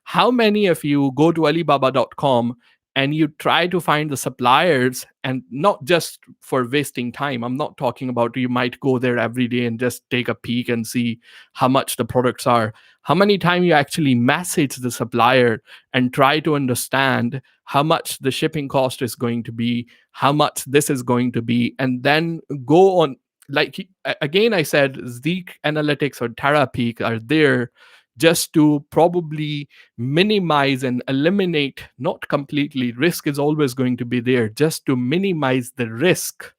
How many of you go to Alibaba.com and you try to find the suppliers, and not just for wasting time? I'm not talking about you might go there every day and just take a peek and see how much the products are. How many times you actually message the supplier and try to understand how much the shipping cost is going to be, how much this is going to be, and then go on. Like again, I said Zeek Analytics or TerraPeak are there just to probably minimize and eliminate, not completely, risk is always going to be there, just to minimize the risk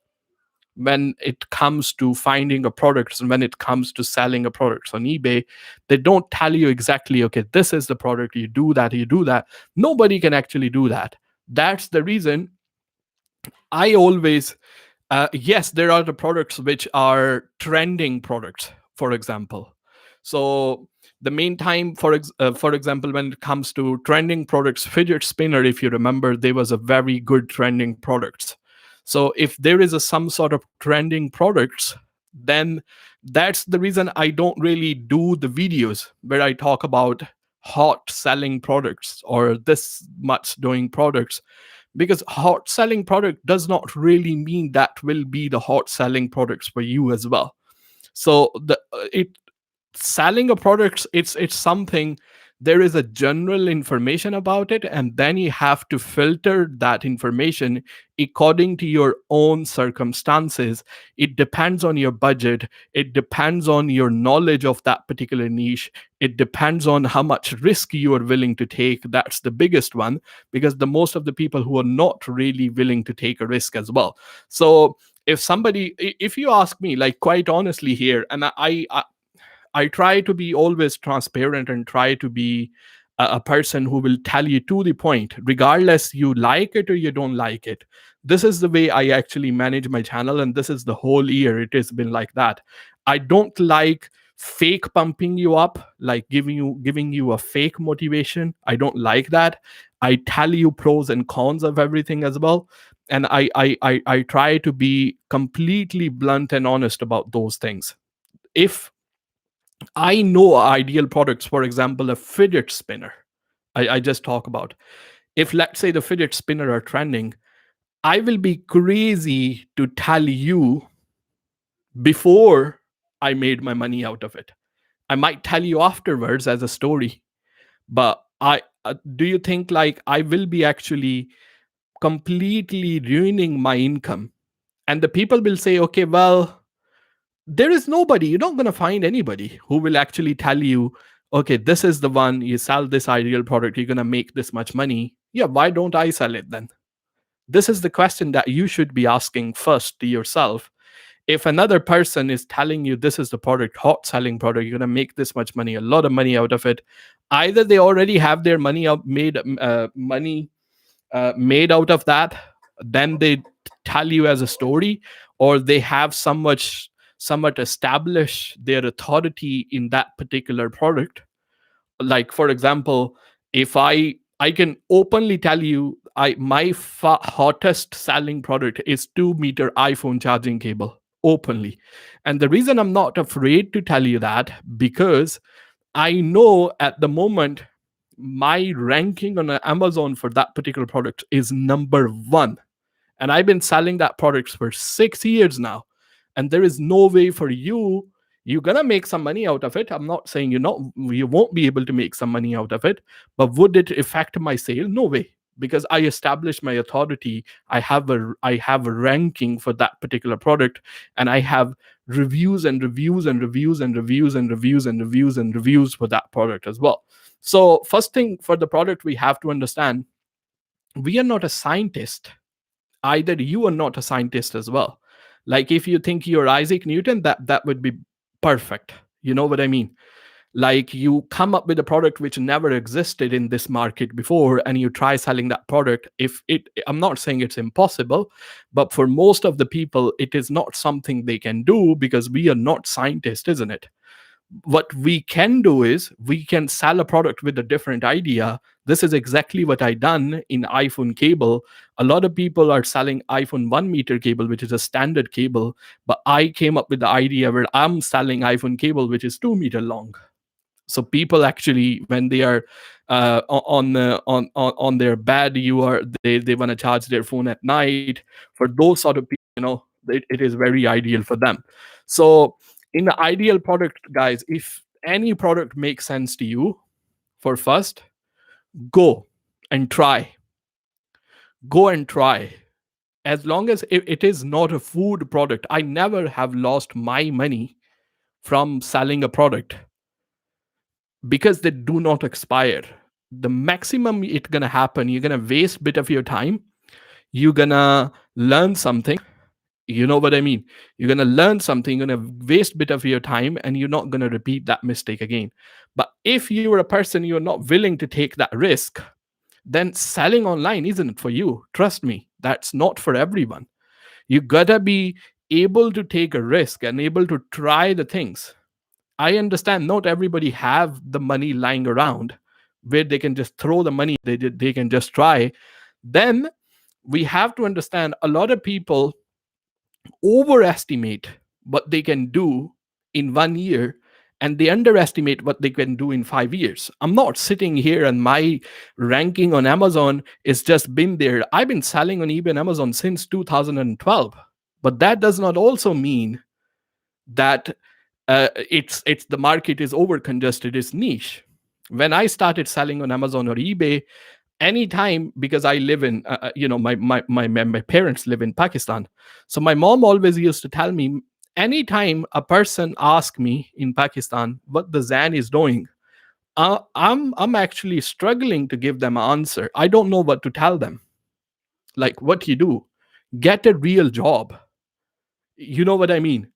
when it comes to finding a product and when it comes to selling a product on eBay. They don't tell you exactly, okay, this is the product, you do that, you do that. Nobody can actually do that. That's the reason I always, yes, there are the products which are trending products, for example. So the main time, for example, when it comes to trending products, fidget spinner, if you remember, there was a very good trending products. So if there is some sort of trending products, then that's the reason I don't really do the videos where I talk about hot selling products or this much doing products, because hot selling product does not really mean that will be the hot selling products for you as well. So the it selling a product, it's something, there is a general information about it, and then you have to filter that information according to your own circumstances. It depends on your budget, it depends on your knowledge of that particular niche, it depends on how much risk you are willing to take. That's the biggest one, because the most of the people who are not really willing to take a risk as well. So if you ask me, like, quite honestly here, and I try to be always transparent and try to be a person who will tell you to the point, regardless you like it or you don't like it. This is the way I actually manage my channel, and this is the whole year. It has been like that. I don't like fake pumping you up, like giving you a fake motivation. I don't like that. I tell you pros and cons of everything as well. And I try to be completely blunt and honest about those things. If I know ideal products, for example, a fidget spinner. I just talk about. If let's say the fidget spinner are trending, I will be crazy to tell you before I made my money out of it. I might tell you afterwards as a story, but I do you think like I will be actually completely ruining my income? And the people will say, okay, well, there is nobody, you're not going to find anybody who will actually tell you, okay, this is the one, you sell this ideal product, you're going to make this much money. Yeah, why don't I sell it then? This is the question that you should be asking first to yourself. If another person is telling you this is the product, hot selling product, you're going to make this much money, a lot of money out of it, either they already have their money out made money made out of that, then they tell you as a story, or they have somewhat establish their authority in that particular product. Like for example, if I can openly tell you, hottest selling product is 2-meter iPhone charging cable, openly. And the reason I'm not afraid to tell you that, because I know at the moment my ranking on Amazon for that particular product is number one. And I've been selling that product for 6 years now. And there is no way for you, you're gonna make some money out of it. I'm not saying you won't be able to make some money out of it, but would it affect my sale? No way. Because I established my authority. I have a ranking for that particular product, and I have reviews and reviews and reviews and reviews and reviews and reviews and reviews for that product as well. So first thing, for the product, we have to understand we are not a scientist. Either you are not a scientist as well. Like if you think you're Isaac Newton, that would be perfect. You know what I mean? Like you come up with a product which never existed in this market before, and you try selling that product. If it I'm not saying it's impossible, but for most of the people it is not something they can do, because we are not scientists, isn't it? What we can do is we can sell a product with a different idea. This is exactly what I done in iPhone cable. A lot of people are selling iPhone 1-meter cable, which is a standard cable, but I came up with the idea where I'm selling iPhone cable which is 2-meter long. So people actually, when they are on their bed, they want to charge their phone at night. For those sort of people, it is very ideal for them. So in the ideal product, guys, if any product makes sense to you, for first, go and try. Go and try. As long as it is not a food product, I never have lost my money from selling a product because they do not expire. The maximum it's gonna happen, you're gonna waste bit of your time. You're gonna learn something. You know what I mean? You're gonna learn something. You're gonna waste bit of your time, and you're not gonna repeat that mistake again. But if you're a person you're not willing to take that risk, then selling online isn't for you. Trust me, that's not for everyone. You gotta be able to take a risk and able to try the things. I understand not everybody have the money lying around where they can just throw the money, they can just try. Then we have to understand a lot of people overestimate what they can do in 1 year, and they underestimate what they can do in 5 years. I'm not sitting here and my ranking on Amazon is just been there. I've been selling on eBay and Amazon since 2012. But that does not also mean that it's the market is over congested, it's niche. When I started selling on Amazon or eBay, anytime, because I live in my parents live in Pakistan, so my mom always used to tell me, anytime a person asks me in Pakistan what the Zan is doing, I'm actually struggling to give them an answer. I don't know what to tell them. Like, what you do, get a real job. You know what I mean?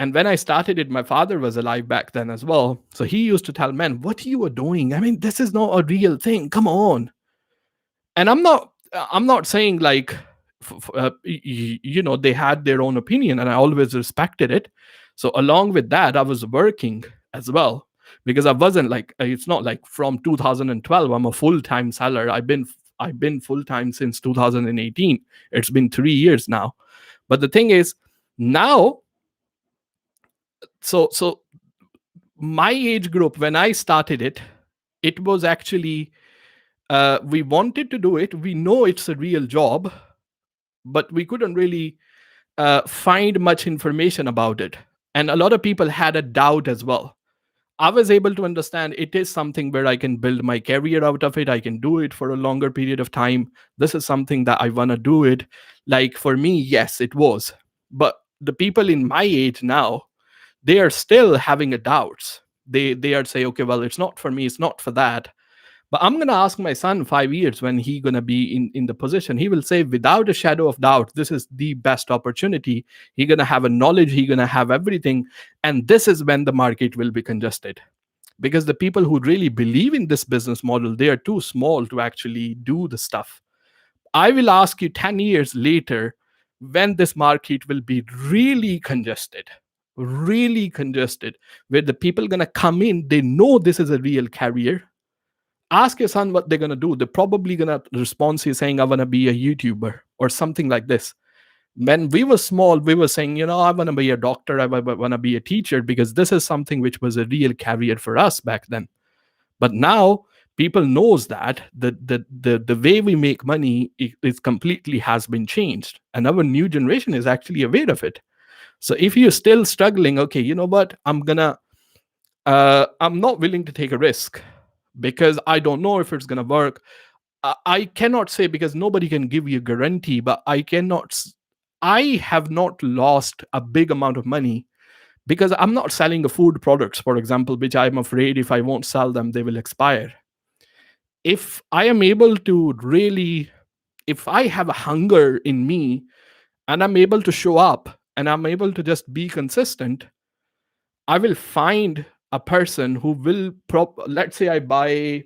And when I started it, my father was alive back then as well. So he used to tell men, what you are doing, I mean, this is not a real thing, come on. And I'm not saying like they had their own opinion, and I always respected it. So along with that, I was working as well, because I wasn't like, it's not like from 2012 I'm a full-time seller. I've been full-time since 2018. It's been 3 years now. But the thing is, now, so my age group, when I started it, it was actually, we wanted to do it, we know it's a real job, but we couldn't really find much information about it. And a lot of people had a doubt as well. I was able to understand it is something where I can build my career out of it. I can do it for a longer period of time. This is something that I want to do it. Like, for me, yes, it was. But the people in my age now, they are still having a doubts. They are say, okay, well, it's not for me, it's not for that. But I'm gonna ask my son 5 years when he gonna be in the position. He will say, without a shadow of doubt, this is the best opportunity. He gonna have a knowledge. He gonna have everything, and this is when the market will be congested. Because the people who really believe in this business model, they are too small to actually do the stuff. I will ask you 10 years later when this market will be really congested, where the people gonna come in. They know this is a real career. Ask your son what they're gonna do. They're probably gonna respond to you saying, "I wanna be a YouTuber" or something like this. When we were small, we were saying, "I wanna be a doctor. I wanna be a teacher," because this is something which was a real career for us back then. But now people knows that the way we make money is completely has been changed, and our new generation is actually aware of it. So if you're still struggling, okay, you know what? I'm not willing to take a risk because I don't know if it's gonna work. I cannot say, because nobody can give you a guarantee, but I have not lost a big amount of money because I'm not selling the food products, for example, which I'm afraid if I won't sell them, they will expire. If I am able to really, if I have a hunger in me and I'm able to show up and I'm able to just be consistent, I will find a person who will let's say I buy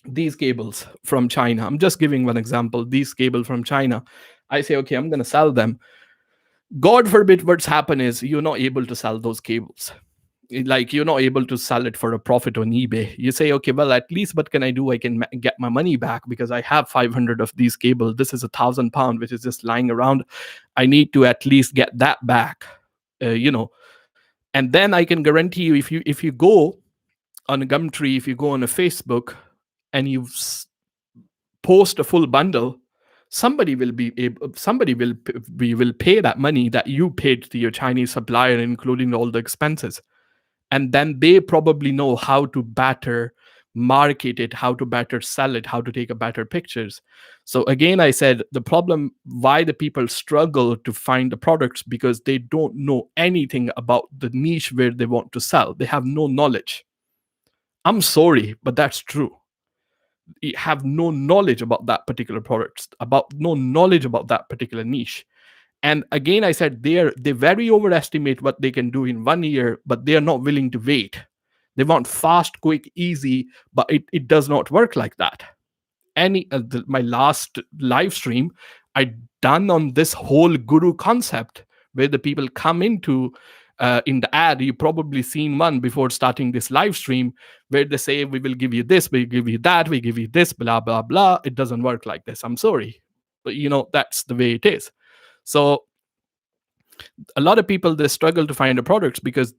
these cables from China. I'm just giving one example. These cables from China. I say, okay, I'm going to sell them. God forbid what's happen is you're not able to sell those cables. Like, you're not able to sell it for a profit on eBay. You say, okay, well, at least what can I do? I can get my money back because I have 500 of these cables. This is £1,000 which is just lying around. I need to at least get that back. And then I can guarantee you, if you go on a Gumtree, if you go on a Facebook and you post a full bundle, somebody will pay that money that you paid to your Chinese supplier, including all the expenses. And then they probably know how to better market it, how to better sell it, how to take a better pictures. So again, I said the problem why the people struggle to find the products, because they don't know anything about the niche where they want to sell. They have no knowledge. I'm sorry, but that's true. You have no knowledge about that particular product, about no knowledge about that particular niche. And again, I said they very overestimate what they can do in 1 year, but they are not willing to wait. They want fast, quick, easy, but it does not work like that. My last live stream I done on this whole guru concept, where the people come into in the ad, you probably seen one before starting this live stream, where they say we will give you this, we give you that, we give you this, blah blah blah. It doesn't work like this. I'm sorry, but that's the way it is. So a lot of people, they struggle to find a products because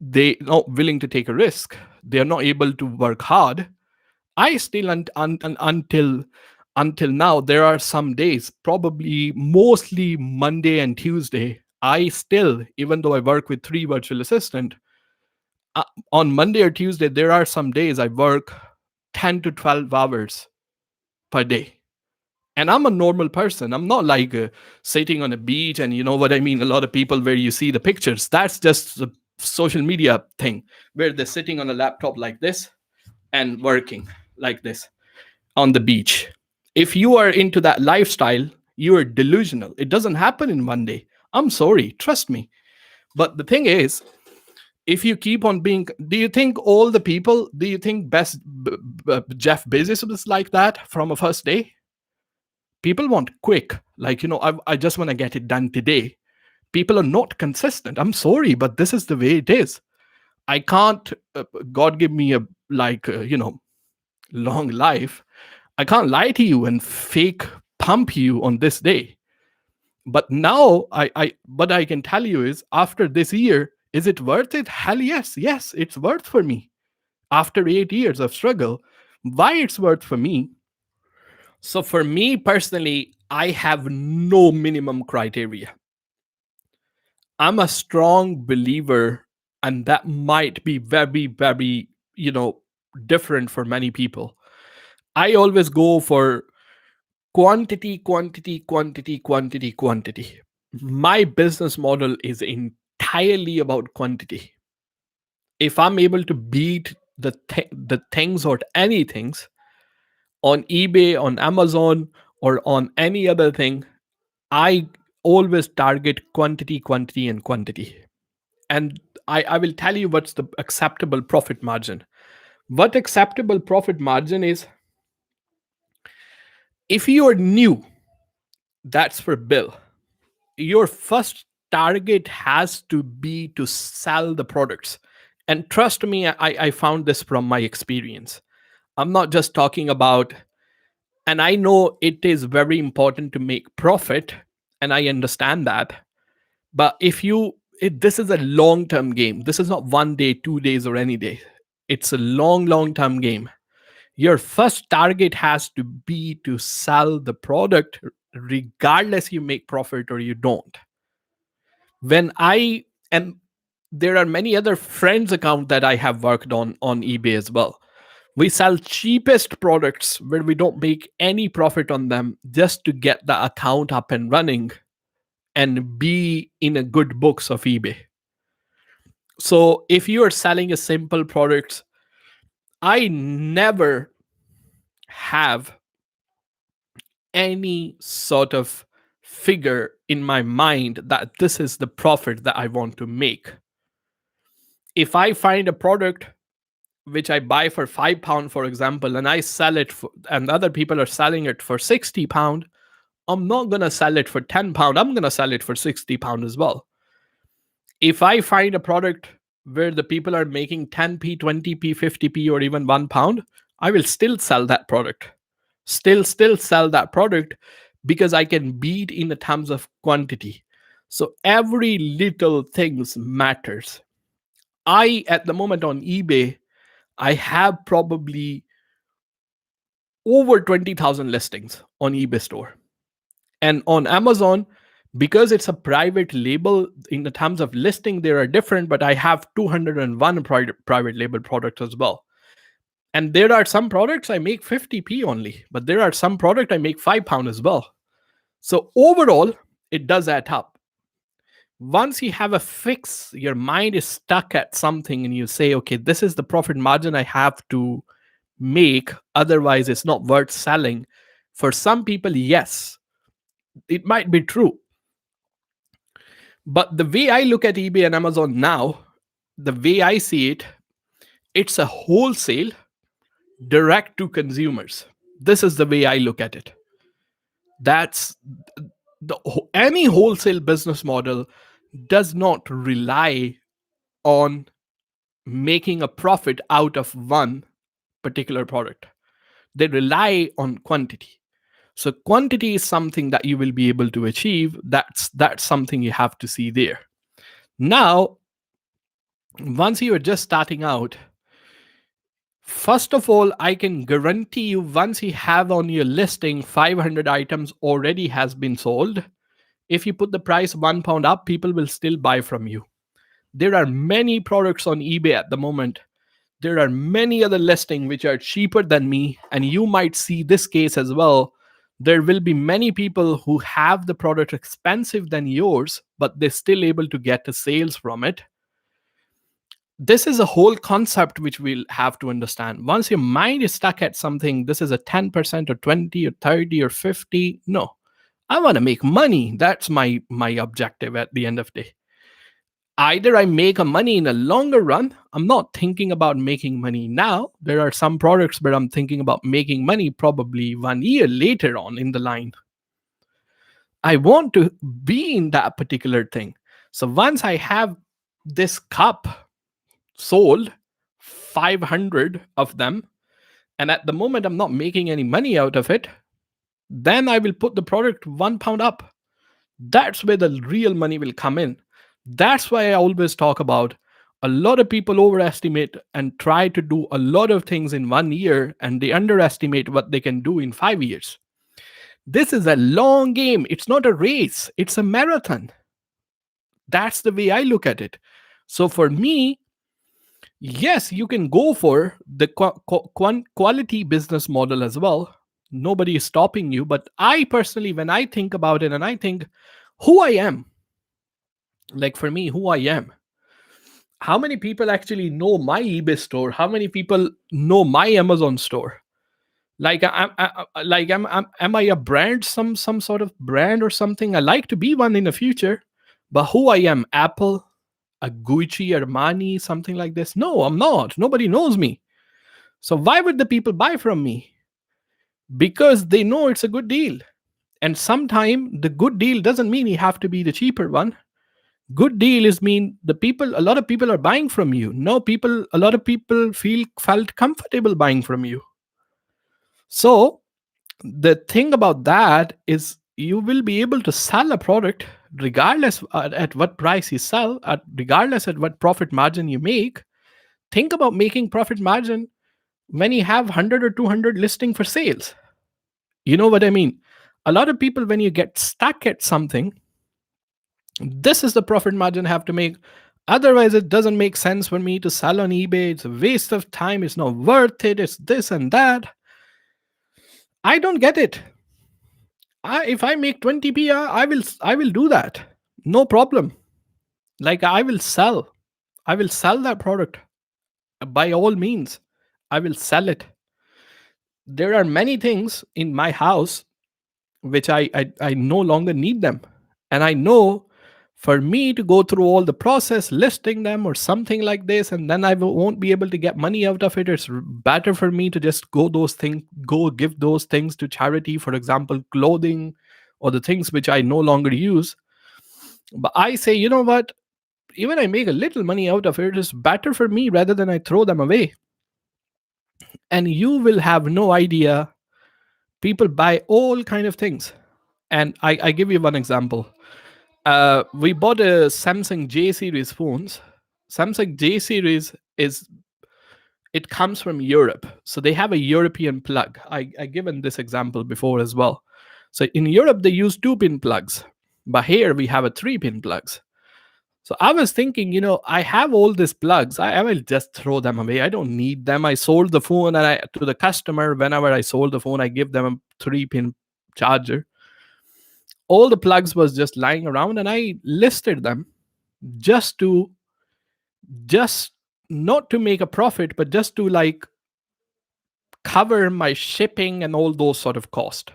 they're not willing to take a risk. They are not able to work hard. I still until now, there are some days, probably mostly Monday and Tuesday, I still, even though I work with 3 virtual assistant, uh, on Monday or Tuesday, there are some days I work 10 to 12 hours per day. And I'm a normal person. I'm not like sitting on a beach, and you know what I mean. A lot of people, where you see the pictures, that's just a social media thing, where they're sitting on a laptop like this and working like this on the beach. If you are into that lifestyle, you are delusional. It doesn't happen in one day. I'm sorry, trust me. But the thing is, if you keep on being, do you think best Jeff Bezos was like that from a first day? People want quick, like, I just want to get it done today. People are not consistent. I'm sorry, but this is the way it is. I can't, God give me a, like, long life. I can't lie to you and fake pump you on this day. But now what I can tell you is, after this year, is it worth it? Hell yes. Yes, it's worth for me. After 8 years of struggle, why it's worth for me? So for me personally, I have no minimum criteria. I'm a strong believer, and that might be very, very, different for many people. I always go for quantity, quantity, quantity, quantity, quantity. My business model is entirely about quantity. If I'm able to beat the things or any things on eBay, on Amazon, or on any other thing, I always target quantity, quantity, and quantity. And I will tell you what's the acceptable profit margin. What acceptable profit margin is, if you are new, that's for Bill. Your first target has to be to sell the products. And trust me, I found this from my experience. I'm not just talking about, and I know it is very important to make profit, and I understand that. But this is a long term game. This is not 1 day, 2 days, or any day. It's a long term game. Your first target has to be to sell the product, regardless you make profit or you don't. When I and There are many other friends account that I have worked on eBay as well. We sell cheapest products where we don't make any profit on them, just to get the account up and running and be in a good books of eBay. So if you are selling a simple product, I never have any sort of figure in my mind that this is the profit that I want to make. If I find a product which I buy for £5, for example, and I sell it and other people are selling it for £60, I'm not gonna sell it for £10. I'm gonna sell it for £60 as well. If I find a product where the people are making 10p, 20p, 50p, or even £1, I will still sell that product. Still sell that product, because I can beat in the terms of quantity. So every little things matters. I, at the moment on eBay, I have probably over 20,000 listings on eBay store. And on Amazon, because it's a private label, in the terms of listing, they are different, but I have 201 private label products as well. And there are some products I make 50p only, but there are some product I make £5 as well. So overall, it does add up. Once you have a fix, your mind is stuck at something and you say, okay, this is the profit margin I have to make. Otherwise, it's not worth selling. For some people, yes, it might be true. But the way I look at eBay and Amazon now, the way I see it, it's a wholesale direct to consumers. This is the way I look at it. That's any wholesale business model does not rely on making a profit out of one particular product. They rely on quantity. So quantity is something that you will be able to achieve. That's something you have to see there. Now, once you are just starting out, first of all, I can guarantee you once you have on your listing 500 items already has been sold, if you put the price £1 up, people will still buy from you. There are many products on eBay at the moment. There are many other listings which are cheaper than me, and you might see this case as well. There will be many people who have the product expensive than yours, but they're still able to get the sales from it. This is a whole concept which we'll have to understand. Once your mind is stuck at something, this is a 10% or 20 or 30 or 50. No, I want to make money. That's my objective at the end of the day. Either I make a money in a longer run. I'm not thinking about making money now. There are some products where I'm thinking about making money probably 1 year later on in the line. I want to be in that particular thing. So once I have this cup sold, 500 of them, and at the moment I'm not making any money out of it, then I will put the product £1 up. That's where the real money will come in. That's why I always talk about a lot of people overestimate and try to do a lot of things in 1 year, and they underestimate what they can do in 5 years. This is a long game. It's not a race, it's a marathon. That's the way I look at it. So for me, yes, you can go for the quality business model as well. Nobody is stopping you. But I personally, when I think about it and I think who I am, like for me, who I am, how many people actually know my eBay store? How many people know my Amazon store? Like, am I a brand, some sort of brand or something? I like to be one in the future, but who I am, Apple, a Gucci, Armani, something like this? No, I'm not. Nobody knows me. So why would the people buy from me? Because they know it's a good deal. And sometimes the good deal doesn't mean you have to be the cheaper one. Good deal is mean a lot of people are buying from you. No, a lot of people felt comfortable buying from you. So the thing about that is you will be able to sell a product regardless at what price you sell, regardless at what profit margin you make. Think about making profit margin when you have 100 or 200 listing for sales. You know what I mean? A lot of people, when you get stuck at something, this is the profit margin I have to make. Otherwise, it doesn't make sense for me to sell on eBay. It's a waste of time. It's not worth it. It's this and that. I don't get it. If I make 20p, I will do that. No problem. Like I will sell that product by all means. I will sell it. There are many things in my house which I no longer need them. And I know for me to go through all the process listing them or something like this, and then I won't be able to get money out of it. It's better for me to just go give those things to charity, for example, clothing or the things which I no longer use. But I say, you know what? Even I make a little money out of it, it's better for me rather than I throw them away. And you will have no idea. People buy all kind of things. And I give you one example. We bought a Samsung J series phones. Samsung J series is it comes from Europe. So they have a European plug. I given this example before as well. So in Europe they use 2-pin plugs, but here we have a 3-pin plugs. So I was thinking, I have all these plugs. I will just throw them away. I don't need them. I sold the phone and to the customer. Whenever I sold the phone, I give them a 3-pin charger. All the plugs was just lying around, and I listed them just to just not to make a profit, but just to like cover my shipping and all those sort of cost.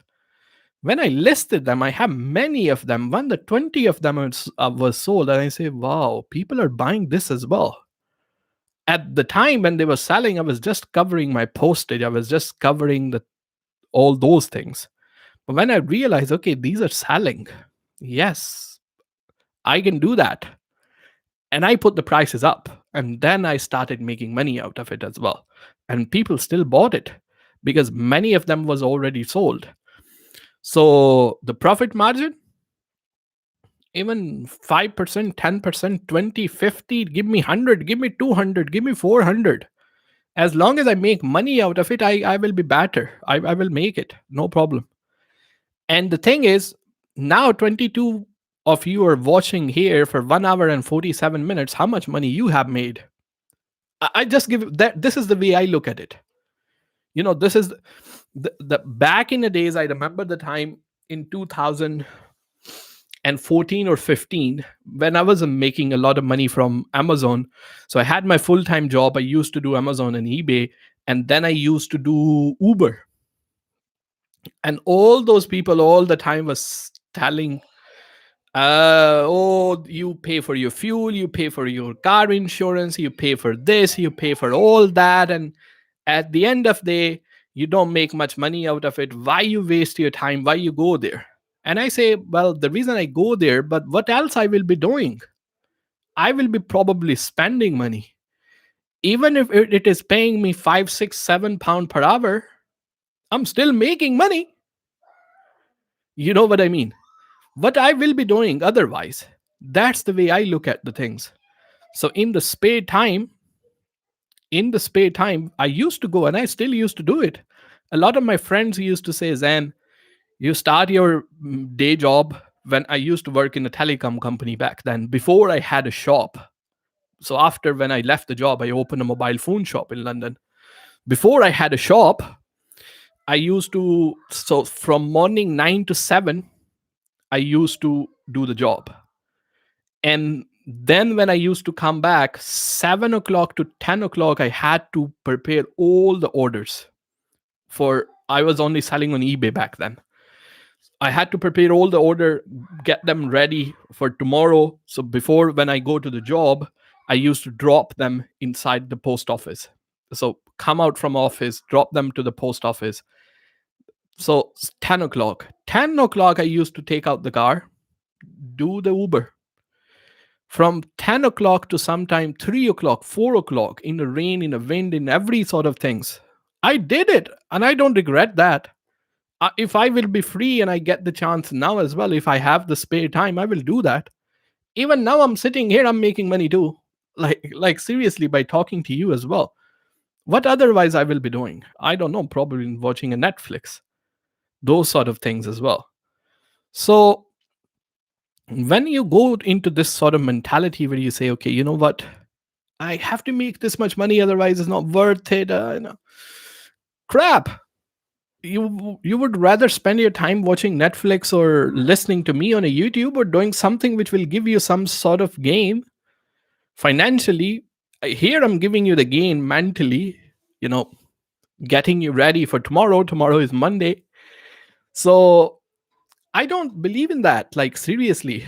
When I listed them, I have many of them. When the 20 of them was sold, and I say, wow, people are buying this as well. At the time when they were selling, I was just covering my postage. I was just covering all those things. But when I realized, okay, these are selling, yes, I can do that. And I put the prices up. And then I started making money out of it as well. And people still bought it because many of them was already sold. So the profit margin, even 5%, 10%, 20, 50, give me 100, give me 200, give me 400. As long as I make money out of it, I will be better. I will make it. No problem. And the thing is, now 22 of you are watching here for 1 hour and 47 minutes. How much money you have made? I just give that. This is the way I look at it. This is the back in the days. I remember the time in 2014 or 15 when I was making a lot of money from Amazon. So I had my full-time job. I used to do Amazon and eBay, and then I used to do Uber. And all those people all the time was telling, oh, you pay for your fuel, you pay for your car insurance, you pay for this, you pay for all that, and at the end of the day, you don't make much money out of it. Why you waste your time? Why you go there? And I say, well, the reason I go there, but what else I will be doing? I will be probably spending money. Even if it is paying me 5, 6, 7 pound per hour, I'm still making money. You know what I mean? What I will be doing otherwise. That's the way I look at the things. So in the spare time, I used to go, and I still used to do it. A lot of my friends used to say, Zan, you start your day job. When I used to work in a telecom company back then, before I had a shop. So after when I left the job, I opened a mobile phone shop in London. Before I had a shop, I used to, so from morning 9 to 7, I used to do the job. And then when I used to come back, 7 o'clock to 10 o'clock, I had to prepare all the orders. I was only selling on eBay back then. I had to prepare all the order, get them ready for tomorrow. So before when I go to the job, I used to drop them inside the post office. So come out from office, drop them to the post office. So 10 o'clock. 10 o'clock, I used to take out the car, do the Uber. From 10 o'clock to sometime 3 o'clock, 4 o'clock, in the rain, in the wind, in every sort of things. I did it, and I don't regret that. If I will be free and I get the chance now as well, if I have the spare time, I will do that. Even now I'm sitting here, I'm making money too. Like seriously, by talking to you as well. What otherwise I will be doing? I don't know, probably watching a Netflix. Those sort of things as well. So when you go into this sort of mentality where you say, okay, you know what? I have to make this much money, otherwise it's not worth it. Crap. You would rather spend your time watching Netflix or listening to me on a YouTube or doing something which will give you some sort of gain financially. Here I'm giving you the gain mentally, getting you ready for tomorrow. Tomorrow is Monday. So I don't believe in that. Like seriously,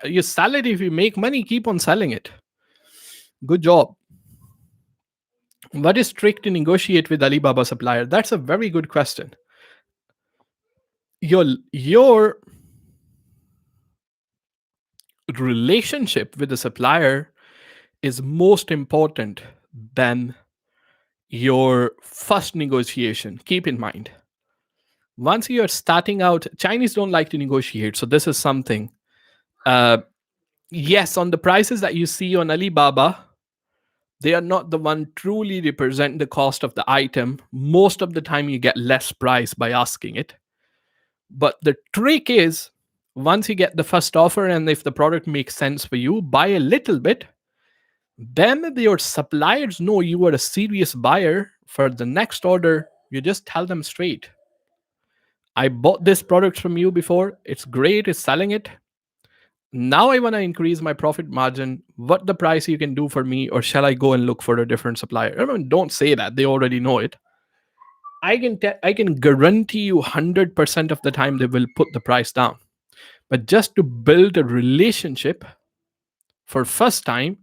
you sell it. If you make money, keep on selling it. Good job. What is trick to negotiate with Alibaba supplier? That's a very good question. Your relationship with the supplier is most important than your first negotiation. Keep in mind, once you are starting out, Chinese don't like to negotiate. So this is something. Yes, on the prices that you see on Alibaba, They are not the one truly represent the cost of the item. Most of the time you get less price by asking it. But the trick is, once you get the first offer and if the product makes sense for you, buy a little bit. Then your suppliers know you are a serious buyer. For the next order, you just tell them straight, I bought this product from you before. It's great. It's selling it. Now I want to increase my profit margin. What the price you can do for me, or shall I go and look for a different supplier? I mean, don't say that. They already know it. I can guarantee you 100% of the time they will put the price down. But just to build a relationship for first time,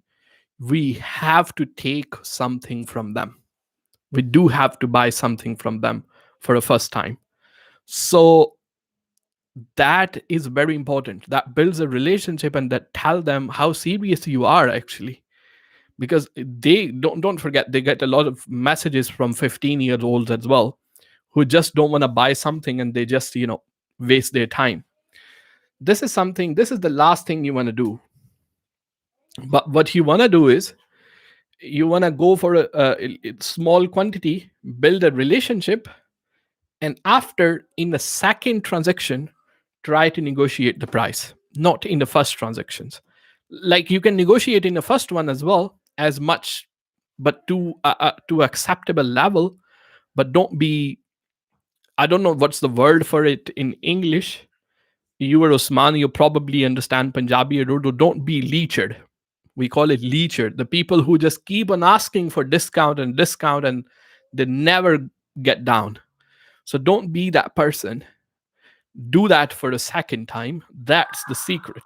we have to take something from them. We do have to buy something from them for a first time. So that is very important. That builds a relationship and that tell them how serious you are actually. Because they don't forget, they get a lot of messages from 15-year olds as well, who just don't want to buy something and they just, waste their time. This is the last thing you want to do. But what you want to do is you want to go for a small quantity, build a relationship, and after, in the second transaction, try to negotiate the price, not in the first transactions. Like, you can negotiate in the first one as well, as much, but to acceptable level. But don't be, I don't know what's the word for it in English. You are Osman, you probably understand Punjabi or Urdu. Don't be leered. We call it leecher. The people who just keep on asking for discount and they never get down. So don't be that person. Do that for the second time. That's the secret.